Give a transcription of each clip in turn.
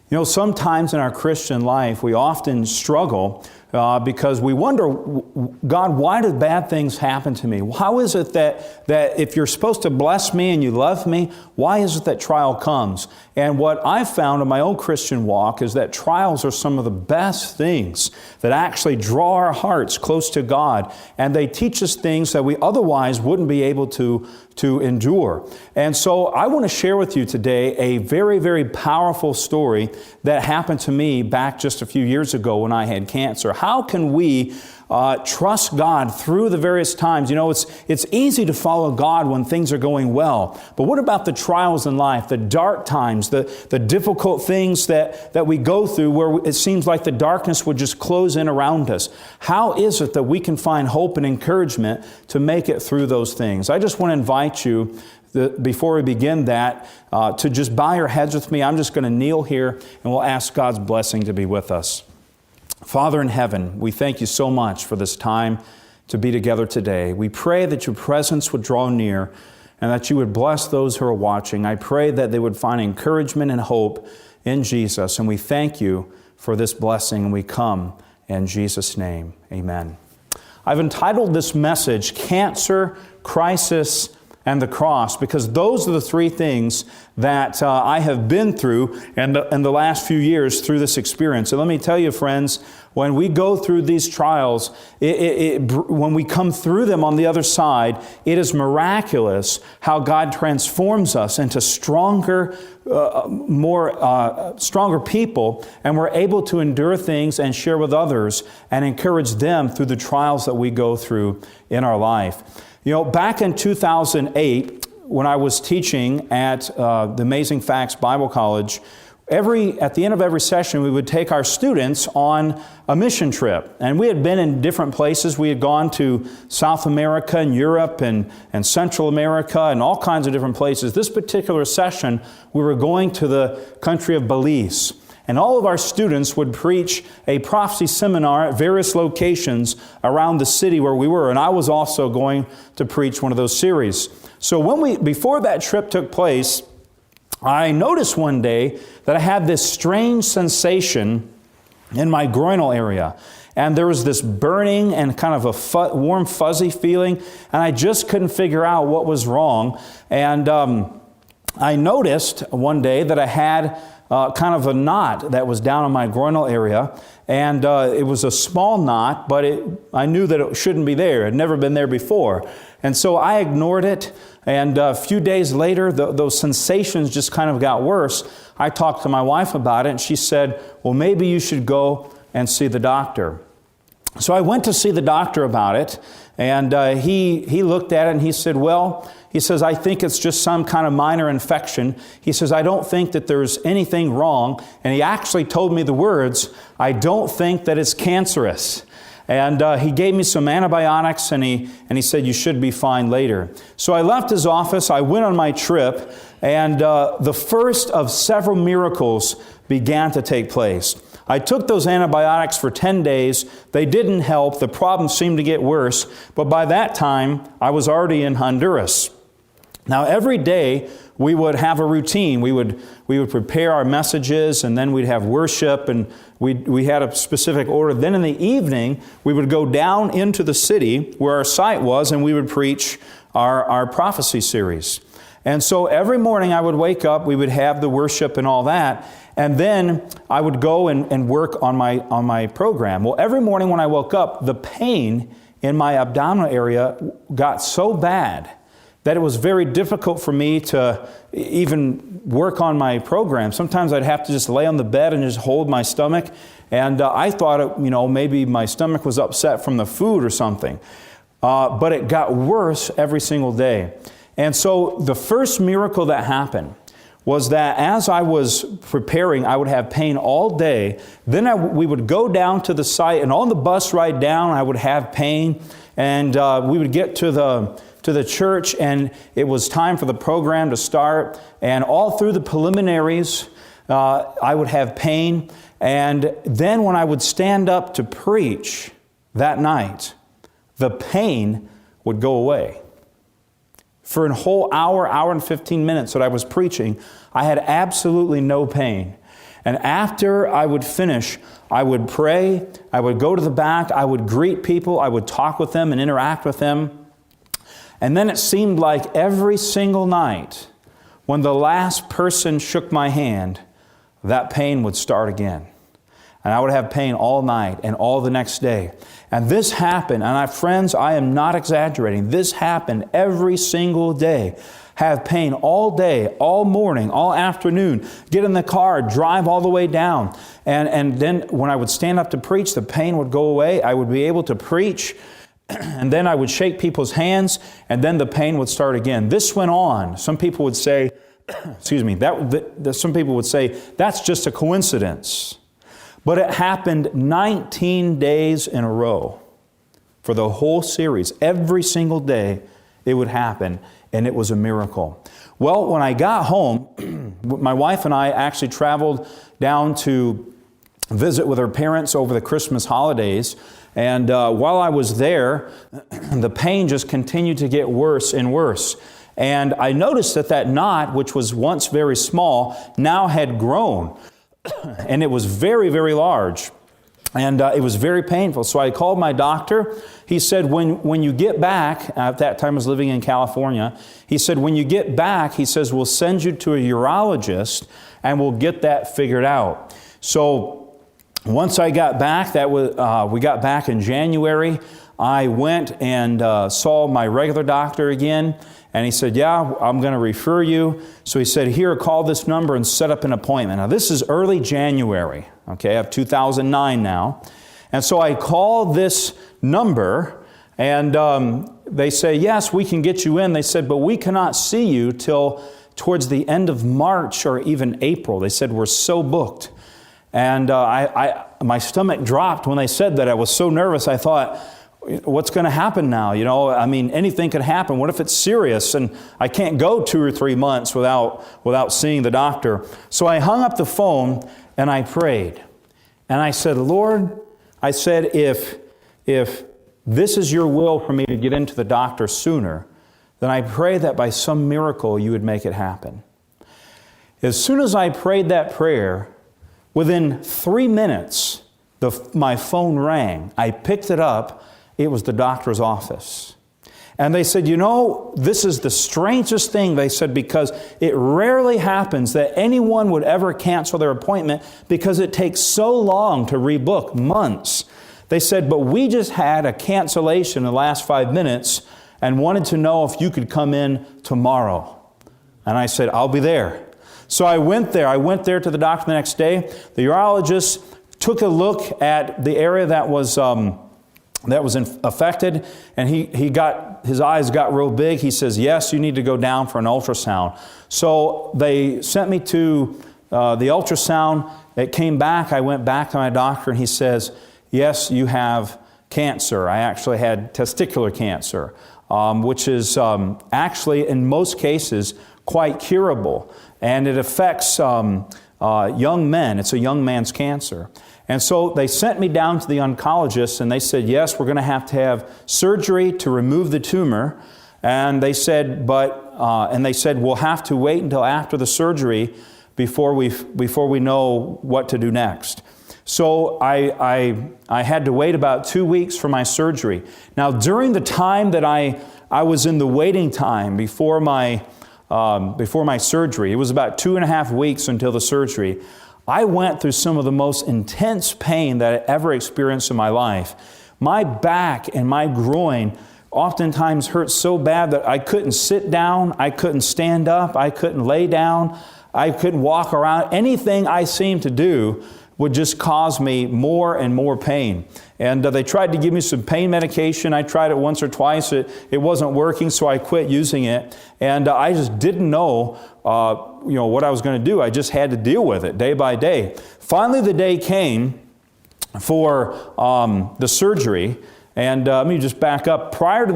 You know, sometimes in our Christian life, we often struggle because we wonder, God, why do bad things happen to me? How is it that if you're supposed to bless me and you love me, why is it that trial comes? And what I've found in my own Christian walk is that trials are some of the best things that actually draw our hearts close to God, and they teach us things that we otherwise wouldn't be able to endure. And so I want to share with you today a very, very powerful story that happened to me back just a few years ago when I had cancer. How can we trust God through the various times? You know, it's easy to follow God when things are going well. But what about the trials in life, the dark times, the difficult things that we go through where it seems like the darkness would just close in around us? How is it that we can find hope and encouragement to make it through those things? I just want to invite you, before we begin that, to just bow your heads with me. I'm just going to kneel here and we'll ask God's blessing to be with us. Father in heaven, we thank you so much for this time to be together today. We pray that your presence would draw near and that you would bless those who are watching. I pray that they would find encouragement and hope in Jesus. And we thank you for this blessing, and we come in Jesus' name. Amen. I've entitled this message, Cancer, Crisis, and the Cross, because those are the three things that I have been through in the last few years through this experience. And let me tell you, friends, when we go through these trials, when we come through them on the other side, it is miraculous how God transforms us into stronger, stronger people, and we're able to endure things and share with others and encourage them through the trials that we go through in our life. You know, back in 2008, when I was teaching at the Amazing Facts Bible College, at the end of every session, we would take our students on a mission trip. And we had been in different places. We had gone to South America and Europe and Central America and all kinds of different places. This particular session, we were going to the country of Belize. And all of our students would preach a prophecy seminar at various locations around the city where we were. And I was also going to preach one of those series. So before that trip took place, I noticed one day that I had this strange sensation in my groinal area. And there was this burning and kind of a warm, fuzzy feeling. And I just couldn't figure out what was wrong. And I noticed one day that I had kind of a knot that was down in my groinal area, and it was a small knot, but I knew that it shouldn't be there. It had never been there before. And so I ignored it, and a few days later, those sensations just kind of got worse. I talked to my wife about it, and she said, well, maybe you should go and see the doctor. So I went to see the doctor about it, and he looked at it and he said, well, he says, I think it's just some kind of minor infection. He says, I don't think that there's anything wrong. And he actually told me the words, I don't think that it's cancerous. And he gave me some antibiotics, and he said, you should be fine later. So I left his office, I went on my trip, and the first of several miracles began to take place. I took those antibiotics for 10 days. They didn't help. The problem seemed to get worse. But by that time, I was already in Honduras. Now, every day, we would have a routine. We would prepare our messages, and then we'd have worship, and we had a specific order. Then in the evening, we would go down into the city where our site was, and we would preach our prophecy series. And so every morning I would wake up, we would have the worship and all that, and then I would go and work on my program. Well, every morning when I woke up, the pain in my abdominal area got so bad that it was very difficult for me to even work on my program. Sometimes I'd have to just lay on the bed and just hold my stomach, and I thought, maybe my stomach was upset from the food or something. But it got worse every single day. And so the first miracle that happened was that as I was preparing, I would have pain all day. Then we would go down to the site, and on the bus ride down, I would have pain. And we would get to the church, and it was time for the program to start. And all through the preliminaries, I would have pain. And then when I would stand up to preach that night, the pain would go away. For a whole hour and 15 minutes that I was preaching, I had absolutely no pain. And after I would finish, I would pray, I would go to the back, I would greet people, I would talk with them and interact with them. And then it seemed like every single night, when the last person shook my hand, that pain would start again. And I would have pain all night and all the next day. And this happened, and friends, I am not exaggerating. This happened every single day. Have pain all day, all morning, all afternoon. Get in the car, drive all the way down. And then when I would stand up to preach, the pain would go away. I would be able to preach. And then I would shake people's hands, and then the pain would start again. This went on. Some people would say, some people would say, that's just a coincidence. But it happened 19 days in a row for the whole series. Every single day it would happen, and it was a miracle. Well, when I got home, my wife and I actually traveled down to visit with her parents over the Christmas holidays. And while I was there, the pain just continued to get worse and worse. And I noticed that knot, which was once very small, now had grown. And it was very, very large. And it was very painful. So I called my doctor. He said, when you get back, at that time I was living in California, he said, when you get back, he says, we'll send you to a urologist and we'll get that figured out. So once I got back, we got back in January, I went and saw my regular doctor again. And he said, yeah, I'm going to refer you. So he said, here, call this number and set up an appointment. Now, this is early January, okay, of 2009 now. And so I call this number, and they say, yes, we can get you in. They said, but we cannot see you till towards the end of March or even April. They said, we're so booked. And my stomach dropped when they said that. I was so nervous. I thought, what's going to happen now? You know, I mean, anything could happen. What if it's serious and I can't go 2 or 3 months without seeing the doctor? So I hung up the phone and I prayed. And I said, Lord, I said, if this is your will for me to get into the doctor sooner, then I pray that by some miracle you would make it happen. As soon as I prayed that prayer, within 3 minutes, my phone rang. I picked it up. It was the doctor's office. And they said, you know, this is the strangest thing, they said, because it rarely happens that anyone would ever cancel their appointment because it takes so long to rebook, months. They said, but we just had a cancellation in the last 5 minutes and wanted to know if you could come in tomorrow. And I said, I'll be there. So I went there. I went there to the doctor the next day. The urologist took a look at the area that was affected, and his eyes got real big. He says, yes, you need to go down for an ultrasound. So they sent me to the ultrasound. It came back. I went back to my doctor, and he says, yes, you have cancer. I actually had testicular cancer, which is actually, in most cases, quite curable. And it affects young men. It's a young man's cancer. And so they sent me down to the oncologist, and they said, yes, we're going to have surgery to remove the tumor. And they said, we'll have to wait until after the surgery before we know what to do next. So I had to wait about 2 weeks for my surgery. Now, during the time that I was in the waiting time before my surgery, it was about 2.5 weeks until the surgery, I went through some of the most intense pain that I ever experienced in my life. My back and my groin oftentimes hurt so bad that I couldn't sit down, I couldn't stand up, I couldn't lay down, I couldn't walk around. Anything I seemed to do would just cause me more and more pain. And they tried to give me some pain medication. I tried it once or twice. It wasn't working, so I quit using it. And I just didn't know what I was going to do. I just had to deal with it day by day. Finally, the day came for the surgery. And let me just back up. Prior to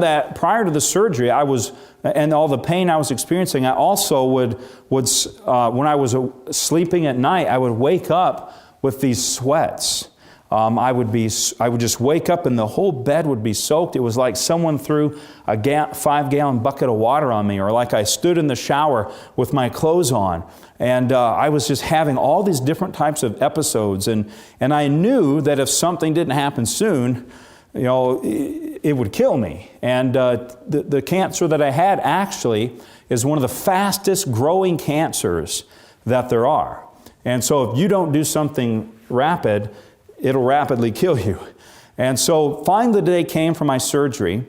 the surgery, and all the pain I was experiencing, I also would when I was sleeping at night, I would wake up with these sweats. I would just wake up and the whole bed would be soaked. It was like someone threw a 5-gallon bucket of water on me, or like I stood in the shower with my clothes on. And I was just having all these different types of episodes. And I knew that if something didn't happen soon, it would kill me. And the cancer that I had actually is one of the fastest growing cancers that there are. And so if you don't do something rapid, it'll rapidly kill you. And so finally the day came for my surgery.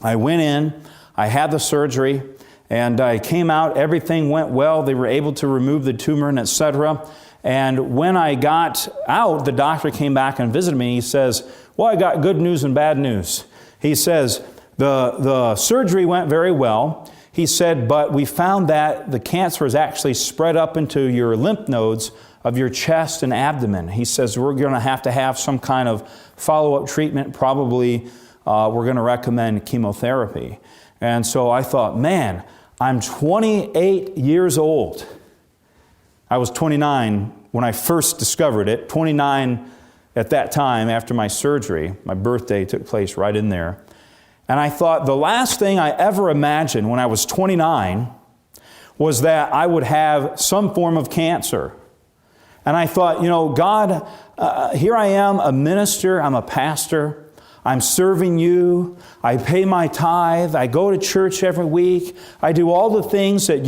I went in, I had the surgery, and I came out, everything went well. They were able to remove the tumor and etc. And when I got out, the doctor came back and visited me. He says, well, I got good news and bad news. He says, the surgery went very well. He said, but we found that the cancer is actually spread up into your lymph nodes of your chest and abdomen. He says, we're going to have some kind of follow-up treatment. Probably we're going to recommend chemotherapy. And so I thought, man, I'm 28 years old. I was 29 when I first discovered it, 29 at that time after my surgery. My birthday took place right in there. And I thought the last thing I ever imagined when I was 29 was that I would have some form of cancer. And I thought, God, here I am, a minister, I'm a pastor, I'm serving you, I pay my tithe, I go to church every week, I do all the things that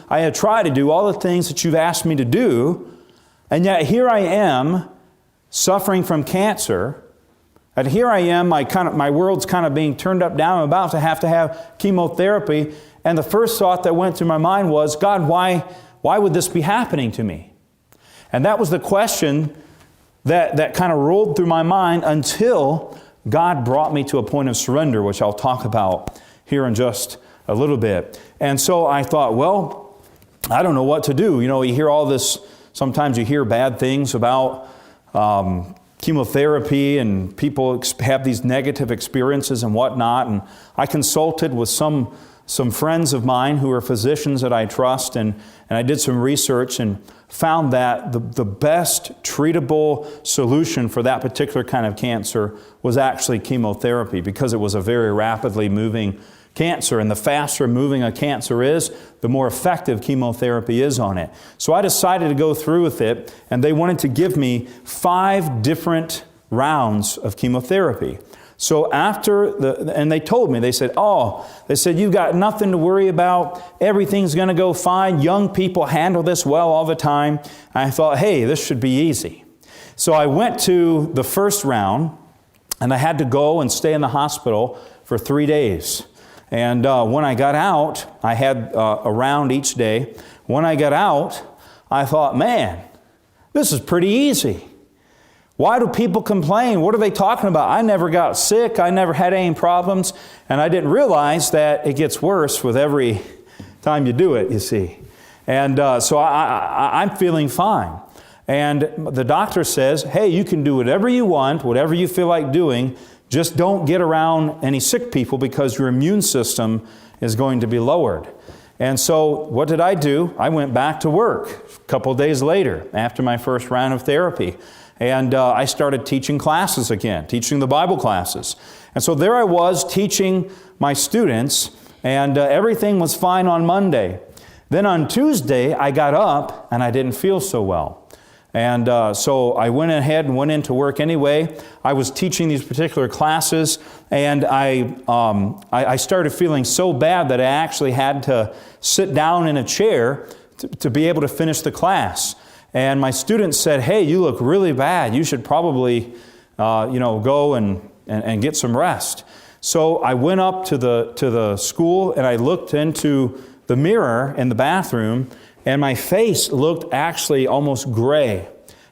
I try to do, all the things that you've asked me to do, and yet here I am, suffering from cancer, and here I am, my world's kind of being turned up down, I'm about to have chemotherapy, and the first thought that went through my mind was, God, why would this be happening to me? And that was the question that kind of rolled through my mind until God brought me to a point of surrender, which I'll talk about here in just a little bit. And so I thought, well, I don't know what to do. You hear all this, sometimes you hear bad things about chemotherapy, and people have these negative experiences and whatnot. And I consulted with some friends of mine who are physicians that I trust, and I did some research and found that the best treatable solution for that particular kind of cancer was actually chemotherapy, because it was a very rapidly moving cancer, and the faster moving a cancer is, the more effective chemotherapy is on it. So I decided to go through with it, and they wanted to give me 5 different rounds of chemotherapy. So and they told me, they said, you've got nothing to worry about. Everything's going to go fine. Young people handle this well all the time. And I thought, hey, this should be easy. So I went to the first round, and I had to go and stay in the hospital for 3 days. And when I got out, I had a round each day. When I got out, I thought, man, this is pretty easy. Why do people complain? What are they talking about? I never got sick. I never had any problems. And I didn't realize that it gets worse with every time you do it, you see. And so I'm feeling fine. And the doctor says, hey, you can do whatever you want, whatever you feel like doing. Just don't get around any sick people, because your immune system is going to be lowered. And so what did I do? I went back to work a couple of days later after my first round of therapy. And I started teaching classes again, teaching the Bible classes. And so there I was teaching my students, and everything was fine on Monday. Then on Tuesday, I got up and I didn't feel so well. And so I went ahead and went into work anyway. I was teaching these particular classes, and I started feeling so bad that I actually had to sit down in a chair to be able to finish the class. And my students said, hey, you look really bad. You should probably go and get some rest. So I went up to the school, and I looked into the mirror in the bathroom, and my face looked actually almost gray.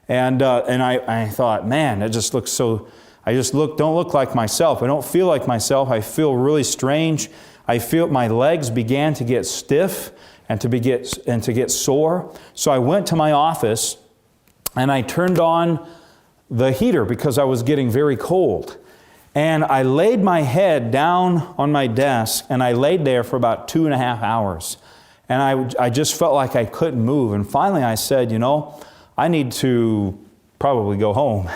And I thought, man, it just looks so, don't look like myself. I don't feel like myself. I feel really strange. I feel my legs began to get stiff and to get sore. So I went to my office, and I turned on the heater because I was getting very cold. And I laid my head down on my desk, and I laid there for about 2.5 hours. And I just felt like I couldn't move. And finally I said, I need to probably go home.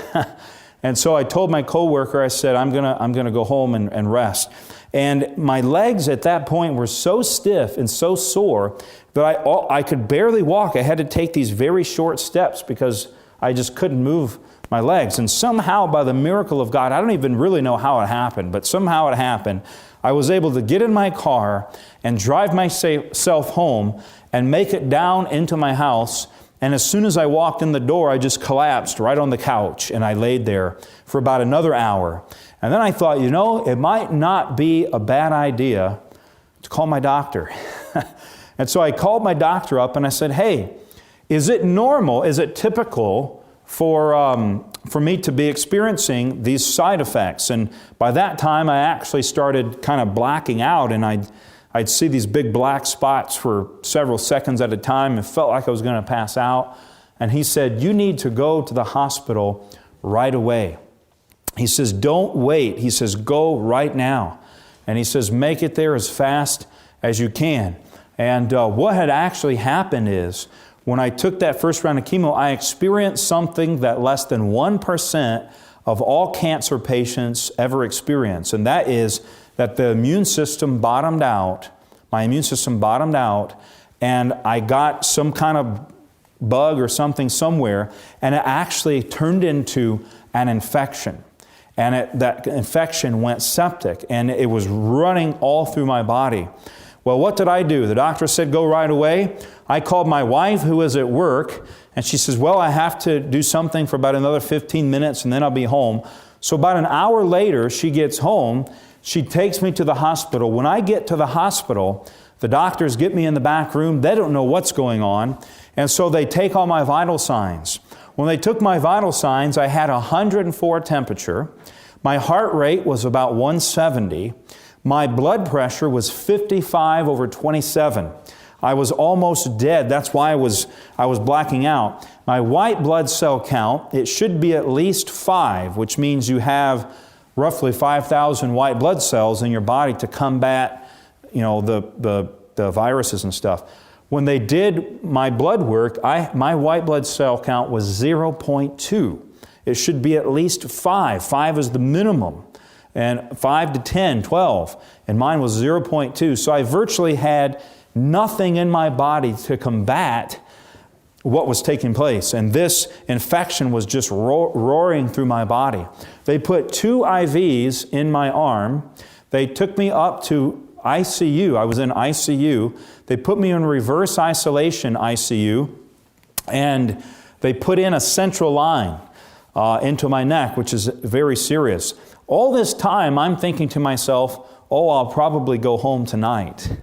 And so I told my coworker, I said, I'm gonna go home and rest. And my legs at that point were so stiff and so sore that I could barely walk. I had to take these very short steps because I just couldn't move my legs. And somehow, by the miracle of God, I don't even really know how it happened, but somehow it happened, I was able to get in my car and drive myself home and make it down into my house. And as soon as I walked in the door, I just collapsed right on the couch, and I laid there for about another hour. And then I thought, it might not be a bad idea to call my doctor. And so I called my doctor up and I said, hey, is it normal, is it typical for me to be experiencing these side effects? And by that time, I actually started kind of blacking out, and I'd see these big black spots for several seconds at a time and felt like I was going to pass out. And he said, you need to go to the hospital right away. He says, don't wait. He says, go right now. And he says, make it there as fast as you can. And what had actually happened is, when I took that first round of chemo, I experienced something that less than 1% of all cancer patients ever experience. And that is that the immune system bottomed out. My immune system bottomed out, and I got some kind of bug or something somewhere, and it actually turned into an infection. And that infection went septic, and it was running all through my body. Well, what did I do? The doctor said, go right away. I called my wife, who was at work, and she says, well, I have to do something for about another 15 minutes, and then I'll be home. So about an hour later, she gets home. She takes me to the hospital. When I get to the hospital, the doctors get me in the back room. They don't know what's going on, and so they take all my vital signs. When they took my vital signs, I had 104 temperature. My heart rate was about 170. My blood pressure was 55/27. I was almost dead. That's why I was blacking out. My white blood cell count, it should be at least 5, which means you have roughly 5,000 white blood cells in your body to combat, the viruses and stuff. When they did my blood work, my white blood cell count was 0.2. It should be at least 5. 5 is the minimum. And 5 to 10, 12. And mine was 0.2. So I virtually had nothing in my body to combat what was taking place. And this infection was just roaring through my body. They put 2 IVs in my arm. They took me up to ICU. I was in ICU. They put me in reverse isolation ICU, and they put in a central line into my neck, which is very serious. All this time, I'm thinking to myself, I'll probably go home tonight.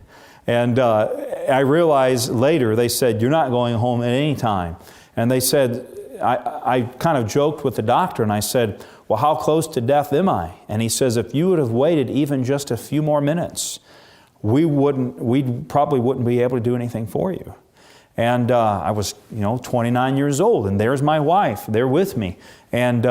And I realized later, they said, you're not going home at any time. And they said, I kind of joked with the doctor, and I said, well, how close to death am I? And he says, if you would have waited even just a few more minutes, we probably wouldn't be able to do anything for you. And I was, 29 years old, and there's my wife there with me. And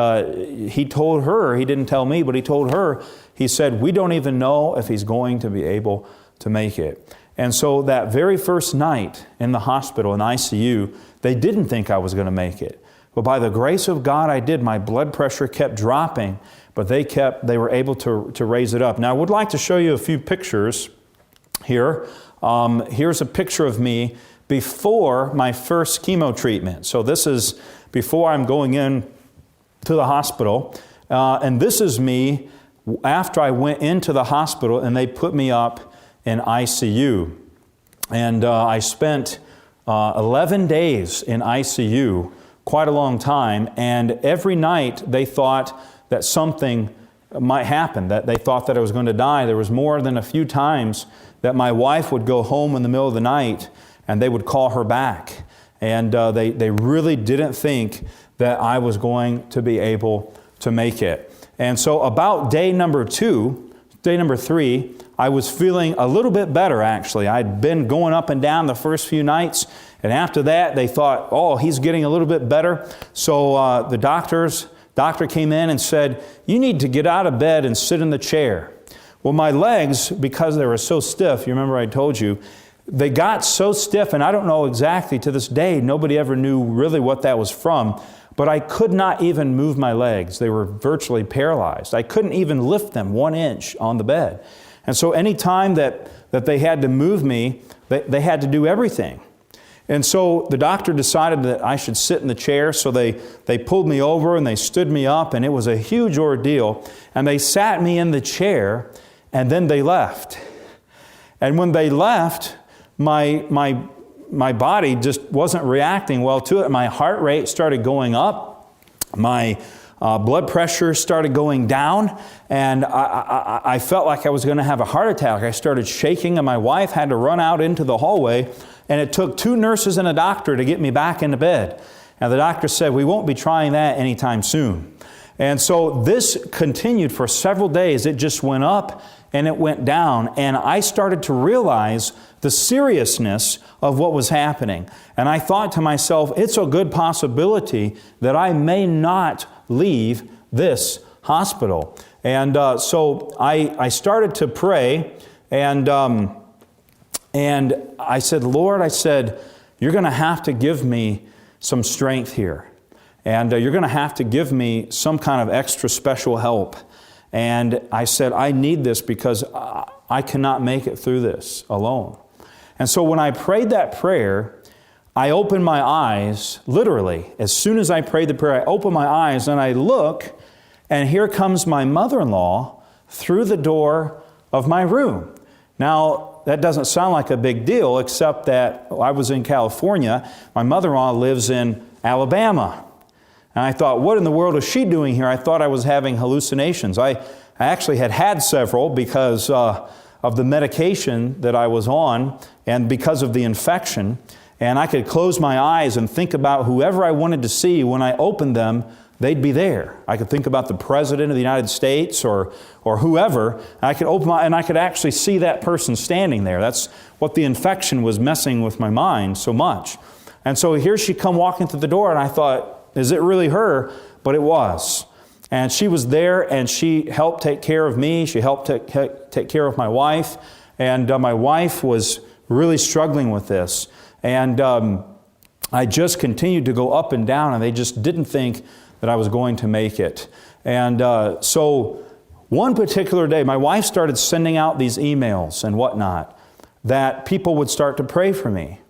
he told her, he didn't tell me, but he told her, he said, we don't even know if he's going to be able to make it. And so that very first night in the hospital, in ICU, they didn't think I was going to make it. But by the grace of God, I did. My blood pressure kept dropping, but they were able to raise it up. Now, I would like to show you a few pictures here. Here's a picture of me before my first chemo treatment. So this is before I'm going in to the hospital. And this is me after I went into the hospital and they put me up in ICU. And I spent 11 days in ICU, quite a long time. And every night they thought that something might happen, that they thought that I was going to die. There was more than a few times that my wife would go home in the middle of the night and they would call her back. And they really didn't think that I was going to be able to make it. And so about day number 3, I was feeling a little bit better, actually. I'd been going up and down the first few nights, and after that they thought, he's getting a little bit better. So the doctor came in and said, you need to get out of bed and sit in the chair. Well, my legs, because they were so stiff, you remember I told you, they got so stiff, and I don't know exactly to this day, nobody ever knew really what that was from, but I could not even move my legs. They were virtually paralyzed. I couldn't even lift them 1 inch on the bed. And so any time that they had to move me, they had to do everything. And so the doctor decided that I should sit in the chair, so they pulled me over and they stood me up, and it was a huge ordeal. And they sat me in the chair, and then they left. And when they left, my body just wasn't reacting well to it. My heart rate started going up. My blood pressure started going down, and I felt like I was going to have a heart attack. I started shaking, and my wife had to run out into the hallway, and it took 2 nurses and a doctor to get me back into bed. And the doctor said, we won't be trying that anytime soon. And so this continued for several days. It just went up and it went down, and I started to realize the seriousness of what was happening. And I thought to myself, it's a good possibility that I may not leave this hospital. And so I started to pray, and I said, Lord, you're going to have to give me some strength here. And you're going to have to give me some kind of extra special help. And I said, I need this because I cannot make it through this alone. And so when I prayed that prayer, I opened my eyes, literally. As soon as I prayed the prayer, I opened my eyes and I look, and here comes my mother-in-law through the door of my room. Now, that doesn't sound like a big deal, except that I was in California. My mother-in-law lives in Alabama. And I thought, what in the world is she doing here? I thought I was having hallucinations. I actually had several because of the medication that I was on and because of the infection. And I could close my eyes and think about whoever I wanted to see. When I opened them, they'd be there. I could think about the President of the United States or whoever. I could open and I could actually see that person standing there. That's what the infection was messing with my mind so much. And so here she come walking through the door, and I thought, is it really her? But it was. And she was there, and she helped take care of me. She helped take care of my wife. And my wife was really struggling with this. And I just continued to go up and down, and they just didn't think that I was going to make it. And so one particular day, my wife started sending out these emails and whatnot that people would start to pray for me.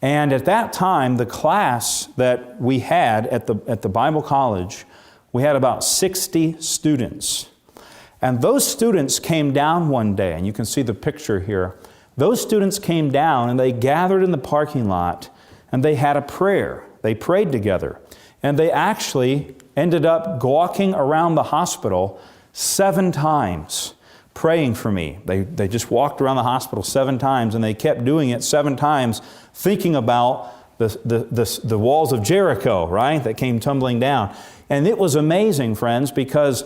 And at that time, the class that we had at the Bible college, we had about 60 students. And those students came down one day, and you can see the picture here. Those students came down and they gathered in the parking lot and they had a prayer. They prayed together. And they actually ended up walking around the hospital 7 times praying for me. They just walked around the hospital 7 times, and they kept doing it 7 times, thinking about the walls of Jericho, right, that came tumbling down. And it was amazing, friends, because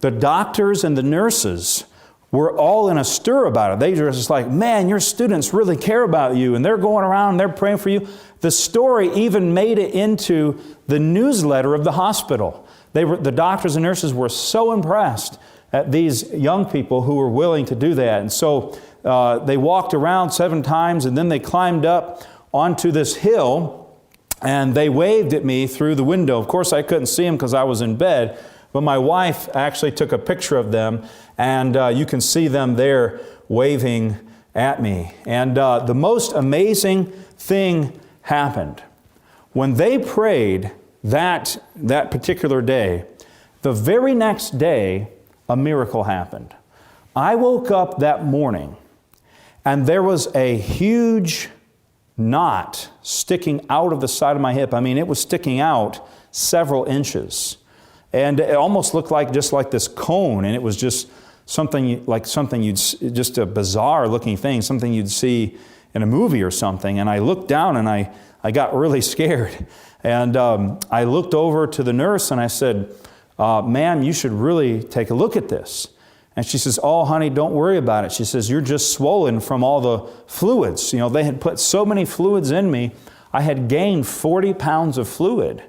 the doctors and the nurses were all in a stir about it. They were just like, man, your students really care about you, and they're going around and they're praying for you. The story even made it into the newsletter of the hospital. The doctors and nurses were so impressed at these young people who were willing to do that. And so they walked around 7 times, and then they climbed up onto this hill, and they waved at me through the window. Of course, I couldn't see them because I was in bed, but my wife actually took a picture of them, and you can see them there waving at me. And the most amazing thing happened. When they prayed that particular day, the very next day, a miracle happened. I woke up that morning, and there was a huge knot sticking out of the side of my hip. I mean, it was sticking out several inches. And it almost looked like just like this cone, and it was just something just a bizarre looking thing, something you'd see in a movie or something. And I looked down, and I got really scared. And I looked over to the nurse, and I said, ma'am, you should really take a look at this. And she says, oh, honey, don't worry about it. She says, you're just swollen from all the fluids. You know, they had put so many fluids in me. I had gained 40 pounds of fluid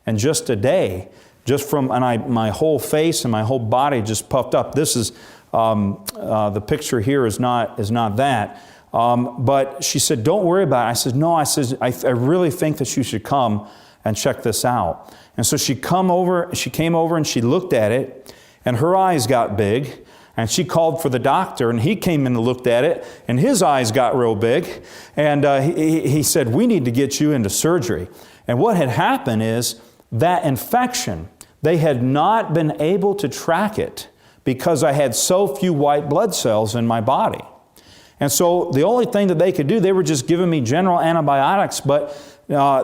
in just a day, my whole face and my whole body just puffed up. This is, the picture here is not that. But she said, don't worry about it. I said, no, I really think that you should come and check this out. And so she came over and she looked at it, and her eyes got big, and she called for the doctor, and he came in and looked at it, and his eyes got real big, and he said, we need to get you into surgery. And what had happened is that infection, they had not been able to track it because I had so few white blood cells in my body. And so the only thing that they could do, they were just giving me general antibiotics, but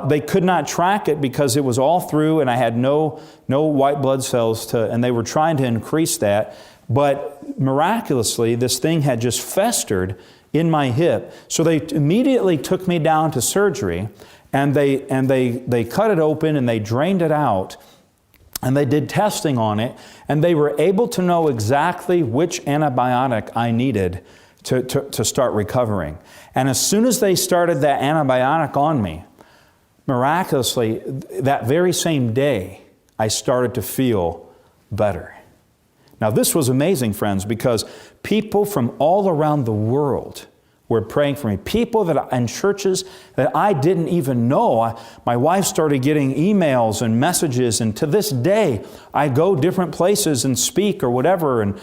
they could not track it because it was all through and I had no white blood cells and they were trying to increase that. But miraculously, this thing had just festered in my hip. So they immediately took me down to surgery, and they cut it open and they drained it out. And they did testing on it, and they were able to know exactly which antibiotic I needed to start recovering. And as soon as they started that antibiotic on me, miraculously, that very same day, I started to feel better. Now, this was amazing, friends, because people from all around the world were praying for me. People in churches that I didn't even know. My wife started getting emails and messages, and to this day, I go different places and speak or whatever, and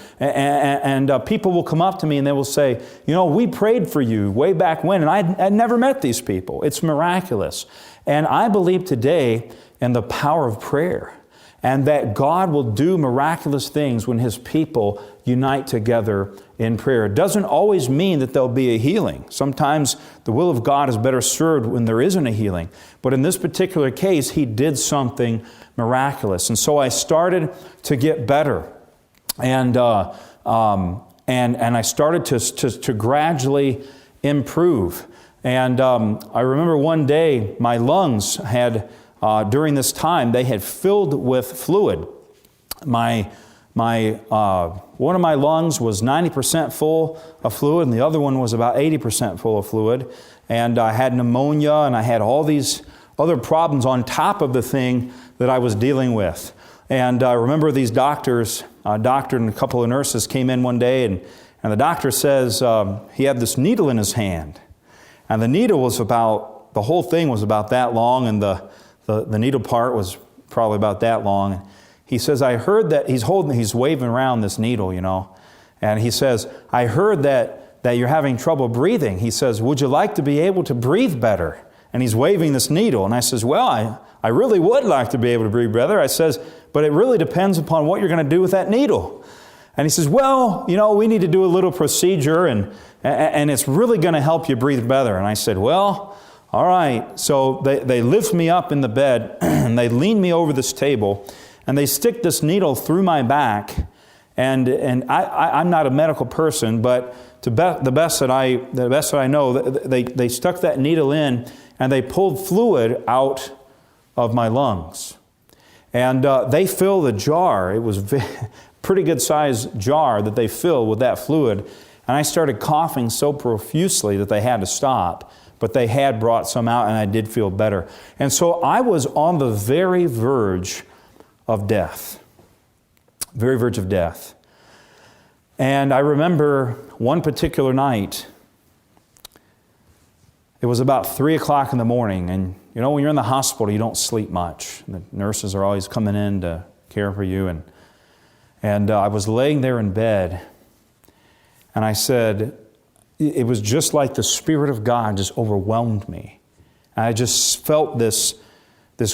people will come up to me and they will say, we prayed for you way back when, and I'd never met these people. It's miraculous. And I believe today in the power of prayer, and that God will do miraculous things when His people unite together in prayer. It doesn't always mean that there'll be a healing. Sometimes the will of God is better served when there isn't a healing. But in this particular case, He did something miraculous. And so I started to get better. And I started to gradually improve. And I remember one day my lungs had... during this time, they had filled with fluid. One of my lungs was 90% full of fluid, and the other one was about 80% full of fluid. And I had pneumonia, and I had all these other problems on top of the thing that I was dealing with. And I remember these doctors, a doctor and a couple of nurses came in one day, and the doctor says he had this needle in his hand. And the needle was the whole thing was about that long, and the needle part was probably about that long. He says, I heard that he's waving around this needle, and he says, I heard that you're having trouble breathing. He says, would you like to be able to breathe better? And he's waving this needle. And I says, well, I really would like to be able to breathe better. I says, but it really depends upon what you're going to do with that needle. And he says, well, we need to do a little procedure, and it's really going to help you breathe better. And I said, well, all right. So they lift me up in the bed, and they lean me over this table, and they stick this needle through my back. And I'm not a medical person, but the best that I know, they stuck that needle in, and they pulled fluid out of my lungs. And they filled the jar. It was a pretty good sized jar that they filled with that fluid. And I started coughing so profusely that they had to stop. But they had brought some out, and I did feel better. And so I was on the very verge of death. Very verge of death. And I remember one particular night, it was about 3 o'clock in the morning, and when you're in the hospital, you don't sleep much. The nurses are always coming in to care for you. And I was laying there in bed, and I said, it was just like the Spirit of God just overwhelmed me. And I just felt this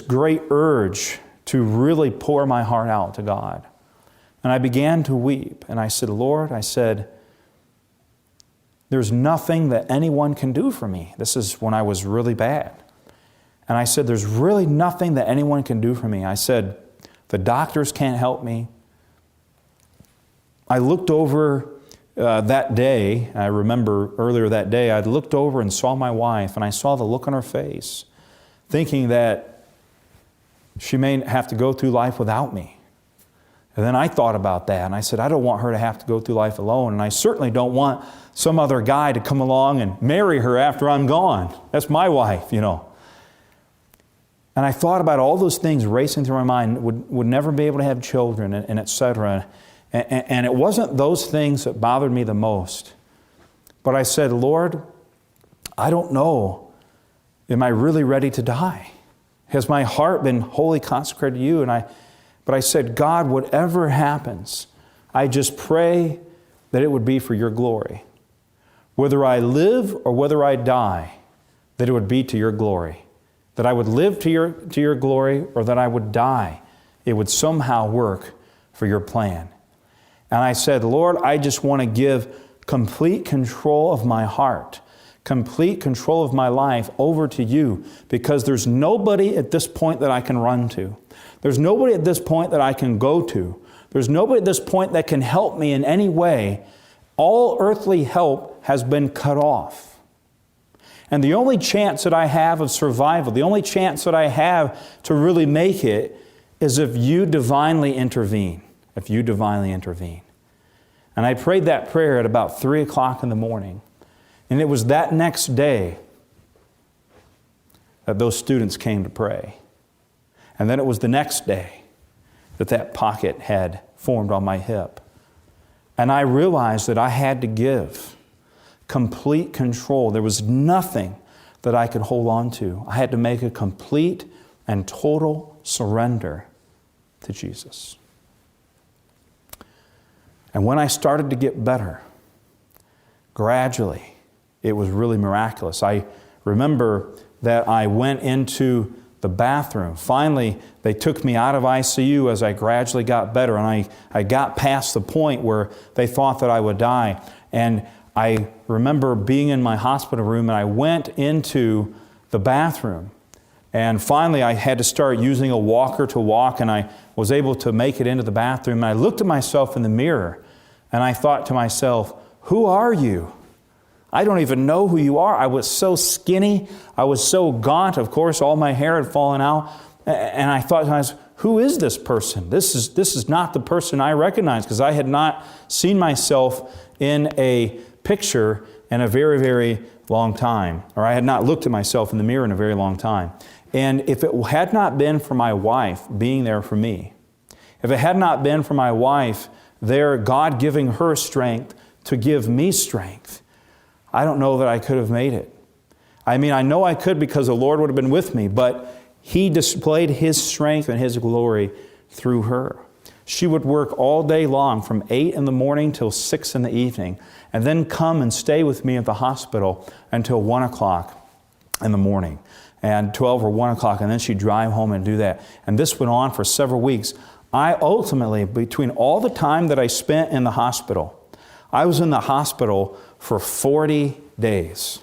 great urge to really pour my heart out to God. And I began to weep. And I said, Lord, there's nothing that anyone can do for me. This is when I was really bad. And I said, there's really nothing that anyone can do for me. I said, the doctors can't help me. I looked over that day, I remember earlier that day, I looked over and saw my wife, and I saw the look on her face, thinking that she may have to go through life without me. And then I thought about that, and I said, I don't want her to have to go through life alone, and I certainly don't want some other guy to come along and marry her after I'm gone. That's my wife, And I thought about all those things racing through my mind, would never be able to have children, and et cetera. And it wasn't those things that bothered me the most. But I said, Lord, I don't know, am I really ready to die? Has my heart been wholly consecrated to you? But I said, God, whatever happens, I just pray that it would be for your glory. Whether I live or whether I die, that it would be to your glory. That I would live to your glory, or that I would die. It would somehow work for your plan. And I said, Lord, I just want to give complete control of my heart, complete control of my life over to you, because there's nobody at this point that I can run to. There's nobody at this point that I can go to. There's nobody at this point that can help me in any way. All earthly help has been cut off. And the only chance that I have of survival, the only chance that I have to really make it, is if you divinely intervene. If you divinely intervene. And I prayed that prayer at about 3 o'clock in the morning. And it was that next day that those students came to pray. And then it was the next day that pocket had formed on my hip. And I realized that I had to give complete control. There was nothing that I could hold on to. I had to make a complete and total surrender to Jesus. And when I started to get better, gradually, it was really miraculous. I remember that I went into the bathroom. Finally, they took me out of ICU as I gradually got better, and I got past the point where they thought that I would die. And I remember being in my hospital room, and I went into the bathroom. And finally, I had to start using a walker to walk, and I was able to make it into the bathroom. And I looked at myself in the mirror, and I thought to myself, who are you? I don't even know who you are. I was so skinny. I was so gaunt. Of course, all my hair had fallen out. And I thought to myself, who is this person? This is not the person I recognize, because I had not seen myself in a picture in a very, very long time. Or I had not looked at myself in the mirror in a very long time. And if it had not been for my wife being there for me, if it had not been for my wife there, God giving her strength to give me strength, I don't know that I could have made it. I mean, I know I could, because the Lord would have been with me, but He displayed His strength and His glory through her. She would work all day long from 8 in the morning till 6 in the evening, and then come and stay with me at the hospital until 1 o'clock in the morning, and 12 or 1 o'clock, and then she'd drive home and do that. And this went on for several weeks. I ultimately, between all the time that I spent in the hospital, I was in the hospital for 40 days.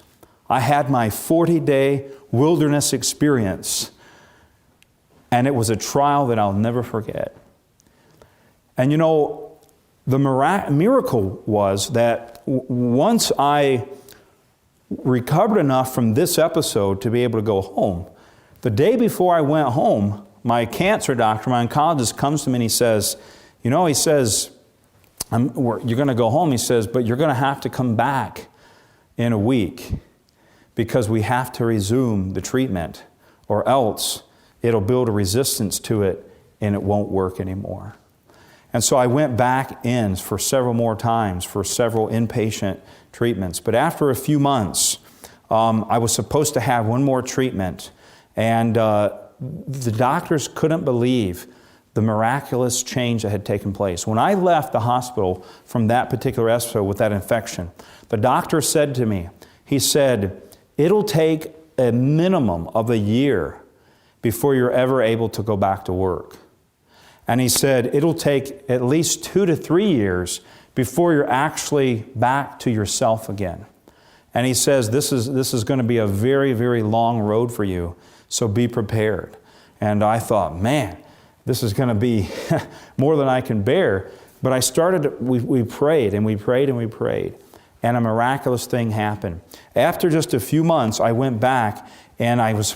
I had my 40-day wilderness experience, and it was a trial that I'll never forget. And you know, the miracle was that once I recovered enough from this episode to be able to go home, the day before I went home, my cancer doctor, my oncologist, comes to me and he says, you're going to go home, he says, but you're going to have to come back in a week, because we have to resume the treatment, or else it'll build a resistance to it and it won't work anymore. And so I went back in for several more times for several inpatient treatments. But after a few months, I was supposed to have one more treatment, and the doctors couldn't believe the miraculous change that had taken place. When I left the hospital from that particular episode with that infection, the doctor said to me, he said, it'll take a minimum of a year before you're ever able to go back to work. And he said, it'll take at least 2 to 3 years before you're actually back to yourself again. And he says, this is going to be a very, very long road for you, so be prepared. And I thought, man, this is going to be more than I can bear. But I started, we prayed and we prayed and we prayed. And a miraculous thing happened. After just a few months, I went back, and I was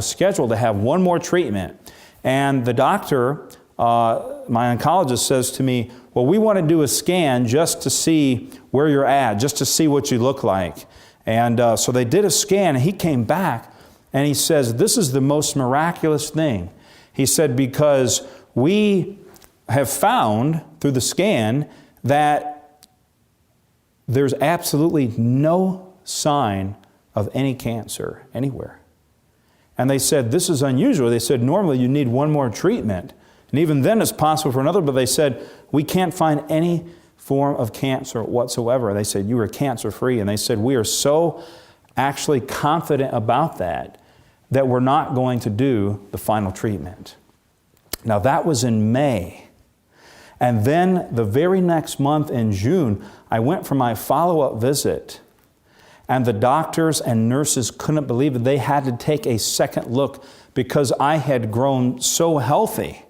scheduled to have one more treatment. And the doctor, my oncologist, says to me, well, we want to do a scan just to see where you're at, just to see what you look like. And so they did a scan, and he came back, and he says, this is the most miraculous thing. He said, because we have found through the scan that there's absolutely no sign of any cancer anywhere. And they said, this is unusual. They said, normally you need one more treatment. And even then it's possible for another, but they said, we can't find any form of cancer whatsoever. They said, you are cancer-free. And they said, we are so actually confident about that we're not going to do the final treatment. Now that was in May. And then the very next month in June, I went for my follow-up visit. And the doctors and nurses couldn't believe it. They had to take a second look because I had grown so healthy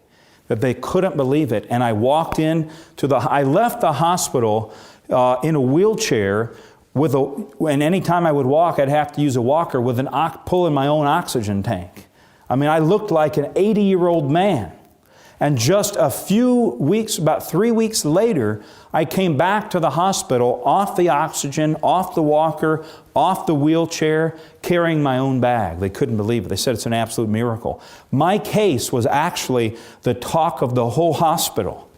that they couldn't believe it. And I walked in I left the hospital in a wheelchair and any time I would walk, I'd have to use a walker with pulling my own oxygen tank. I mean, I looked like an 80-year-old man. And just a few weeks, about 3 weeks later, I came back to the hospital off the oxygen, off the walker, off the wheelchair, carrying my own bag. They couldn't believe it. They said it's an absolute miracle. My case was actually the talk of the whole hospital.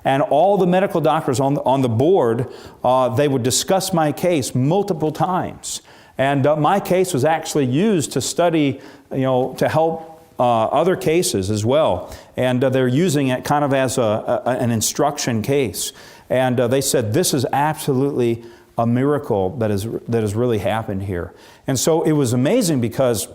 And all the medical doctors on the board, they would discuss my case multiple times. And my case was actually used to study, to help other cases as well. And they're using it kind of as an instruction case. And they said, this is absolutely a miracle that has really happened here. And so it was amazing because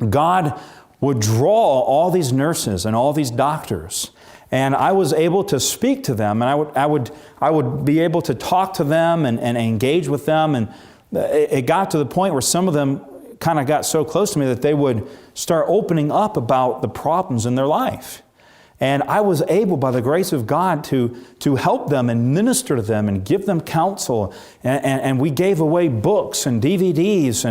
God would draw all these nurses and all these doctors. And I was able to speak to them, and I would be able to talk to them and engage with them. And it got to the point where some of them kind of got so close to me that they would start opening up about the problems in their life. And I was able, by the grace of God, to help them and minister to them and give them counsel. And we gave away books and DVDs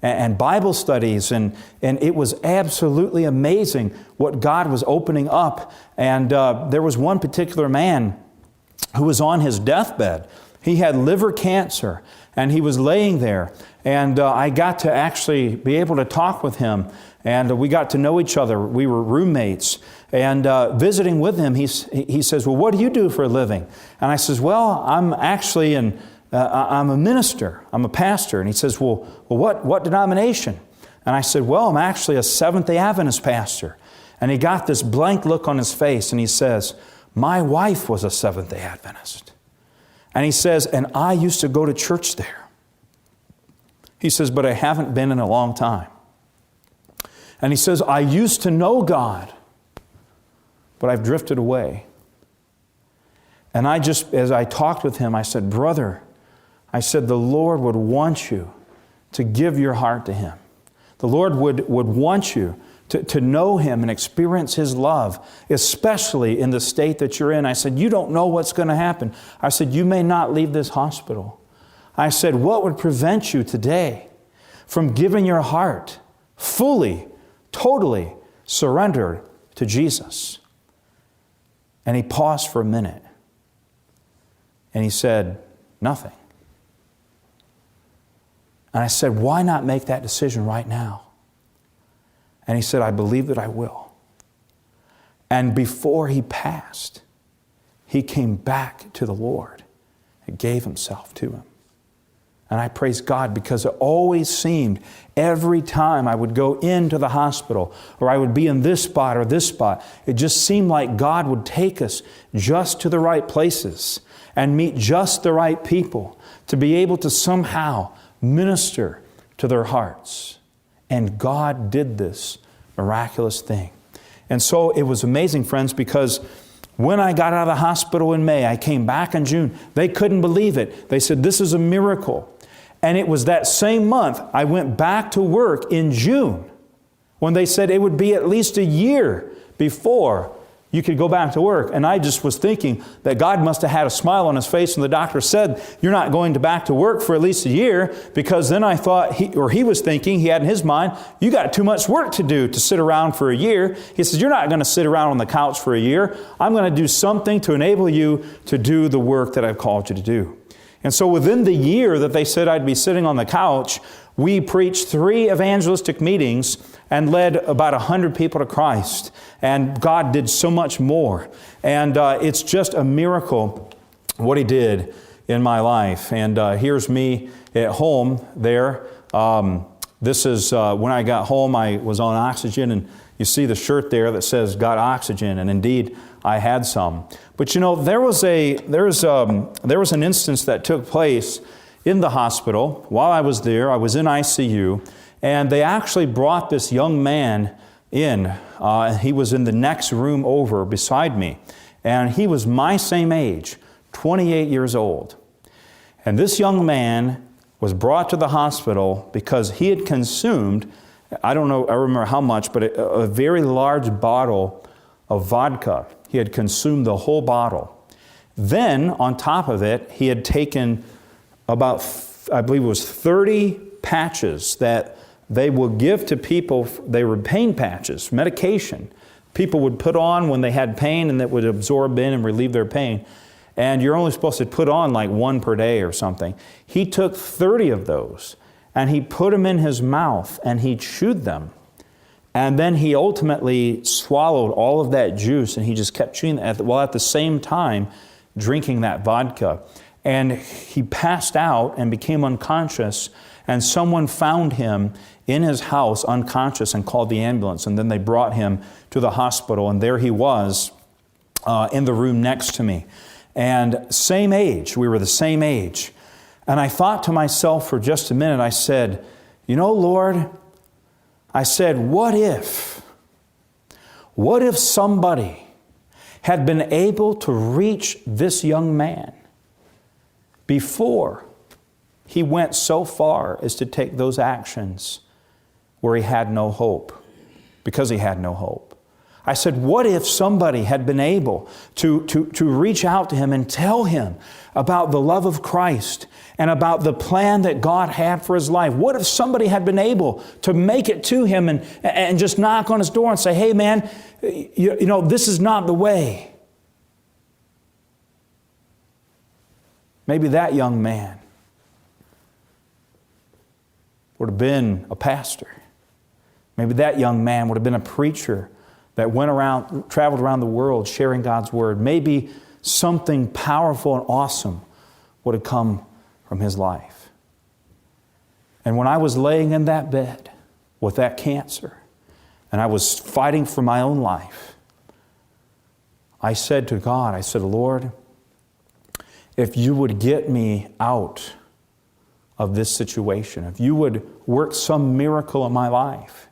and Bible studies. And it was absolutely amazing what God was opening up. And there was one particular man who was on his deathbed. He had liver cancer, and he was laying there. And I got to actually be able to talk with him. And we got to know each other. We were roommates. And visiting with him, he says, well, what do you do for a living? And I says, well, I'm actually I'm a minister. I'm a pastor. And he says, well, what denomination? And I said, well, I'm actually a Seventh-day Adventist pastor. And he got this blank look on his face, and he says, my wife was a Seventh-day Adventist. And he says, and I used to go to church there. He says, but I haven't been in a long time. And he says, I used to know God, but I've drifted away. And as I talked with him, I said, brother, I said, the Lord would want you to give your heart to Him. The Lord would want you to know Him and experience His love, especially in the state that you're in. I said, you don't know what's going to happen. I said, you may not leave this hospital. I said, what would prevent you today from giving your heart fully, totally surrendered to Jesus? And he paused for a minute. And he said, nothing. And I said, why not make that decision right now? And he said, I believe that I will. And before he passed, he came back to the Lord and gave himself to Him. And I praise God because it always seemed every time I would go into the hospital or I would be in this spot or this spot, it just seemed like God would take us just to the right places and meet just the right people to be able to somehow minister to their hearts. And God did this miraculous thing. And so it was amazing, friends, because when I got out of the hospital in May, I came back in June. They couldn't believe it. They said, this is a miracle. And it was that same month I went back to work in June when they said it would be at least a year before you could go back to work. And I just was thinking that God must have had a smile on His face when the doctor said, you're not going back to work for at least a year, because then I thought, he was thinking, he had in his mind, you got too much work to do to sit around for a year. He says, you're not going to sit around on the couch for a year. I'm going to do something to enable you to do the work that I've called you to do. And so within the year that they said I'd be sitting on the couch, we preached 3 evangelistic meetings and led about 100 people to Christ. And God did so much more. And it's just a miracle what He did in my life. And here's me at home there, This is when I got home, I was on oxygen, and you see the shirt there that says "Got oxygen," and indeed I had some. But you know, there was an instance that took place in the hospital while I was there. I was in ICU, and they actually brought this young man in. He was in the next room over beside me, and he was my same age, 28 years old. And this young man was brought to the hospital because he had consumed, I don't know, I remember how much, but a very large bottle of vodka. He had consumed the whole bottle. Then, on top of it, he had taken about, I believe it was 30 patches that they would give to people. They were pain patches, medication. People would put on when they had pain, and that would absorb in and relieve their pain. And you're only supposed to put on like one per day or something. He took 30 of those, and he put them in his mouth, and he chewed them. And then he ultimately swallowed all of that juice, and he just kept chewing that while at the same time drinking that vodka. And he passed out and became unconscious, and someone found him in his house unconscious and called the ambulance, and then they brought him to the hospital, and there he was in the room next to me. And same age, we were the same age. And I thought to myself for just a minute, I said, you know, Lord, I said, what if somebody had been able to reach this young man before he went so far as to take those actions where he had no hope, because he had no hope. I said, what if somebody had been able to reach out to him and tell him about the love of Christ and about the plan that God had for his life? What if somebody had been able to make it to him and just knock on his door and say, hey man, you know, this is not the way. Maybe that young man would have been a pastor. Maybe that young man would have been a preacher that traveled around the world sharing God's Word. Maybe something powerful and awesome would have come from his life. And when I was laying in that bed with that cancer, and I was fighting for my own life, I said to God, I said, Lord, if you would get me out of this situation, if you would work some miracle in my life,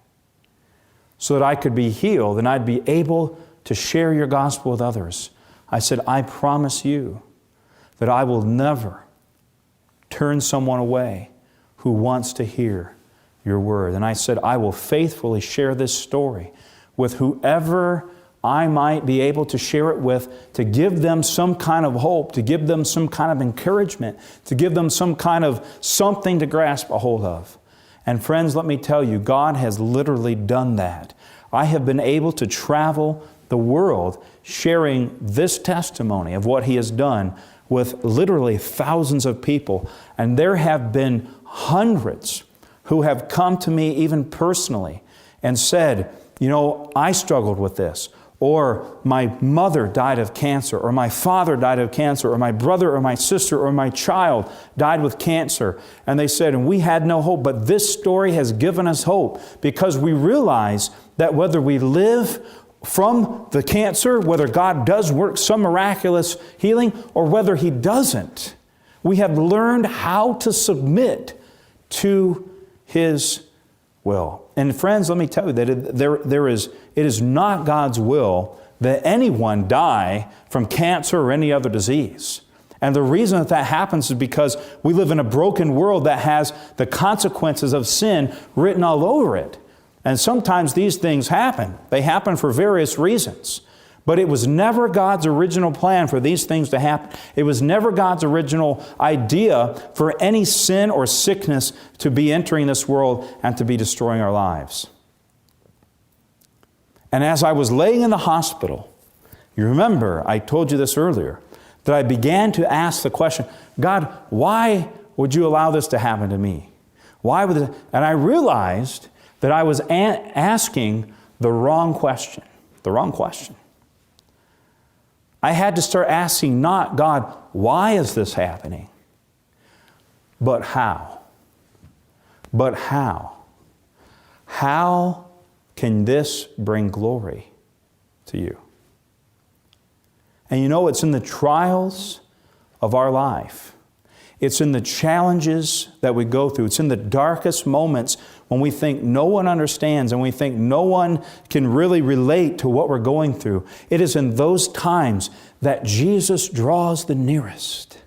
so that I could be healed and I'd be able to share your gospel with others. I said, I promise you that I will never turn someone away who wants to hear your word. And I said, I will faithfully share this story with whoever I might be able to share it with, to give them some kind of hope, to give them some kind of encouragement, to give them some kind of something to grasp a hold of. And friends, let me tell you, God has literally done that. I have been able to travel the world sharing this testimony of what He has done with literally thousands of people. And there have been hundreds who have come to me even personally and said, you know, I struggled with this. Or my mother died of cancer, or my father died of cancer, or my brother or my sister or my child died with cancer. And they said, and we had no hope, but this story has given us hope, because we realize that whether we live from the cancer, whether God does work some miraculous healing, or whether He doesn't, we have learned how to submit to His will. And friends, let me tell you that it is not God's will that anyone die from cancer or any other disease. And the reason that happens is because we live in a broken world that has the consequences of sin written all over it. And sometimes these things happen. They happen for various reasons. But it was never God's original plan for these things to happen. It was never God's original idea for any sin or sickness to be entering this world and to be destroying our lives. And as I was laying in the hospital, you remember, I told you this earlier, that I began to ask the question, God, why would you allow this to happen to me? Why would it? And I realized that I was asking the wrong question. The wrong question. I had to start asking not, God, why is this happening? But how? But how? how can this bring glory to you? And you know, it's in the trials of our life. It's in the challenges that we go through. It's in the darkest moments when we think no one understands and we think no one can really relate to what we're going through. It is in those times that Jesus draws the nearest.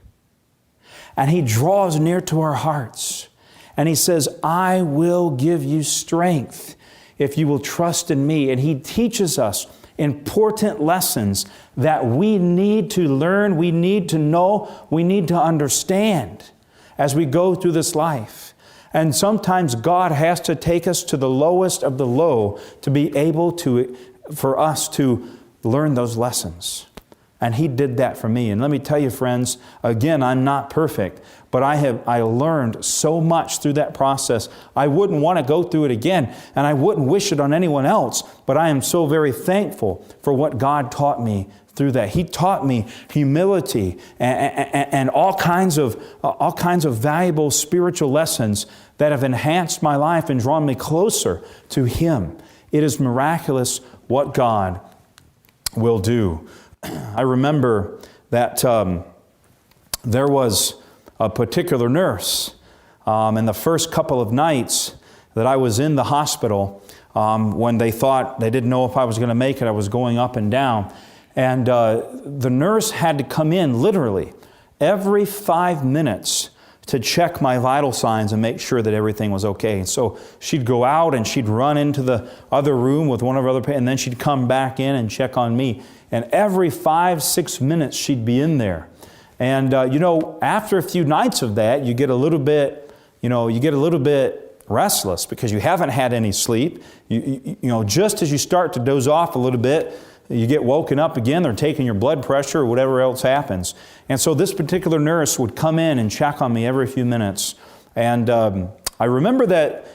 And He draws near to our hearts. And He says, I will give you strength if you will trust in Me. And He teaches us important lessons that we need to learn, we need to know, we need to understand as we go through this life. And sometimes God has to take us to the lowest of the low to be able to, for us to learn those lessons. And He did that for me. And let me tell you, friends, again, I'm not perfect, but I learned so much through that process. I wouldn't want to go through it again, and I wouldn't wish it on anyone else, but I am so very thankful for what God taught me through that. He taught me humility and all kinds of valuable spiritual lessons that have enhanced my life and drawn me closer to Him. It is miraculous what God will do. I remember that there was a particular nurse in the first couple of nights that I was in the hospital when they thought they didn't know if I was going to make it. I was going up and down. And the nurse had to come in literally every 5 minutes to check my vital signs and make sure that everything was okay. And so she'd go out and she'd run into the other room with one of her other patients, and then she'd come back in and check on me. And every 5-6 minutes she'd be in there. And after a few nights of that, you get a little bit restless because you haven't had any sleep. Just as you start to doze off a little bit, you get woken up again. They're taking your blood pressure or whatever else happens. And so this particular nurse would come in and check on me every few minutes. And I remember that